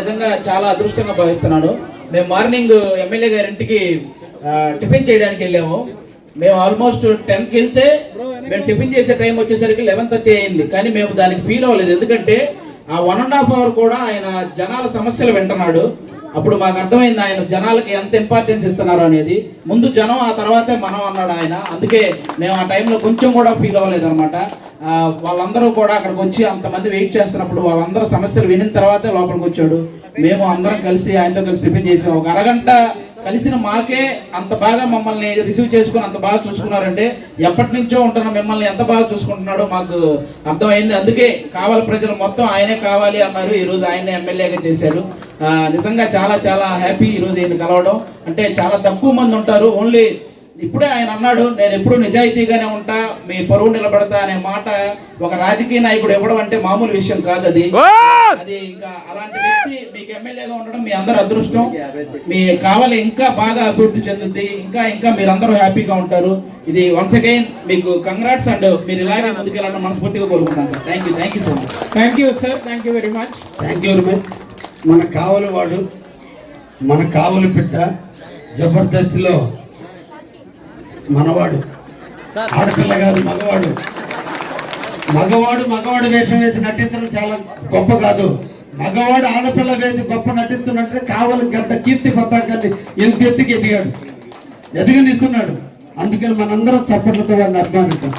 నిజంగా చాలా అదృష్టంగా భావిస్తున్నాను. మేము మార్నింగ్ ఎమ్మెల్యే గారి ఇంటికి టిఫిన్ చేయడానికి వెళ్ళాము. మేము ఆల్మోస్ట్ 10కి వెళ్తే మేము టిఫిన్ చేసే టైం వచ్చేసరికి 11:30 అయింది. కానీ మేము దానికి ఫీల్ అవ్వలేదు, ఎందుకంటే ఆ 1.5 అవర్ కూడా ఆయన జనాల సమస్యలు వింటున్నాడు. అప్పుడు మాకు అర్థమైంది ఆయన జనాలకి ఎంత ఇంపార్టెన్స్ ఇస్తున్నారు అనేది. ముందు జనం, ఆ తర్వాతే మనం అన్నాడు ఆయన. అందుకే మేము ఆ టైంలో కొంచెం కూడా ఫీల్ అవ్వలేదు అనమాట. వాళ్ళందరూ కూడా అక్కడికి వచ్చి అంతమంది వెయిట్ చేస్తున్నప్పుడు వాళ్ళందరూ సమస్యలు వినిన తర్వాతే లోపలికి వచ్చాడు. మేము అందరం కలిసి ఆయనతో కలిసి టిఫిన్ చేసాం. ఒక అరగంట కలిసిన మాకే అంత బాగా మమ్మల్ని రిసీవ్ చేసుకుని అంత బాగా చూసుకున్నారంటే ఎప్పటి నుంచో ఉంటున్న మిమ్మల్ని ఎంత బాగా చూసుకుంటున్నాడో మాకు అర్థమైంది. అందుకే కావాలి ప్రజలు మొత్తం ఆయనే కావాలి అన్నారు. ఈరోజు ఆయనే ఎమ్మెల్యేగా చేశారు. నిజంగా చాలా చాలా హ్యాపీ ఈరోజు ఈయన కలవడం. అంటే చాలా తక్కువ మంది ఉంటారు. ఓన్లీ ఇప్పుడే ఆయన అన్నాడు, నేను ఎప్పుడు నిజాయితీగానే ఉంటా, మీ పరువు నిలబడతా అనే మాట ఒక రాజకీయ నాయకుడు ఇవ్వడం అంటే మామూలు విషయం కాదు. అది ఇంకా అలాంటి వ్యక్తి మీకు ఎమ్మెల్యేగా ఉండడం మీ అందరూ అదృష్టం. మీ కావాలి ఇంకా బాగా అభివృద్ధి చెందుతుంది, ఇంకా ఇంకా మీరందరూ హ్యాపీగా ఉంటారు. ఇది వన్స్ అగైన్ మీకు కంగ్రాట్స్ అండ్ మీరు ఇలాగే ముందుకెళ్ళడం మనస్ఫూర్తిగా కోరుకుంటాను sir. Thank you so much. Thank you sir, thank you very much. Thank you very much. మన కావలి వాడు, మన కావలి పిట్ట, జబర్దస్త్లో మనవాడు, ఆడపిల్ల కాదు మగవాడు. మగవాడు వేషం వేసి నటించడం చాలా గొప్ప కాదు. మగవాడు ఆడపిల్ల వేసి గొప్ప నటిస్తున్నట్టు కావలి గడ్డ కీర్తి పతాకాన్ని ఎంత ఎత్తుకి ఎదిగనిస్తున్నాడు. అందుకని మనందరం చప్పట్లతో వాడిని అభిమానిస్తాం.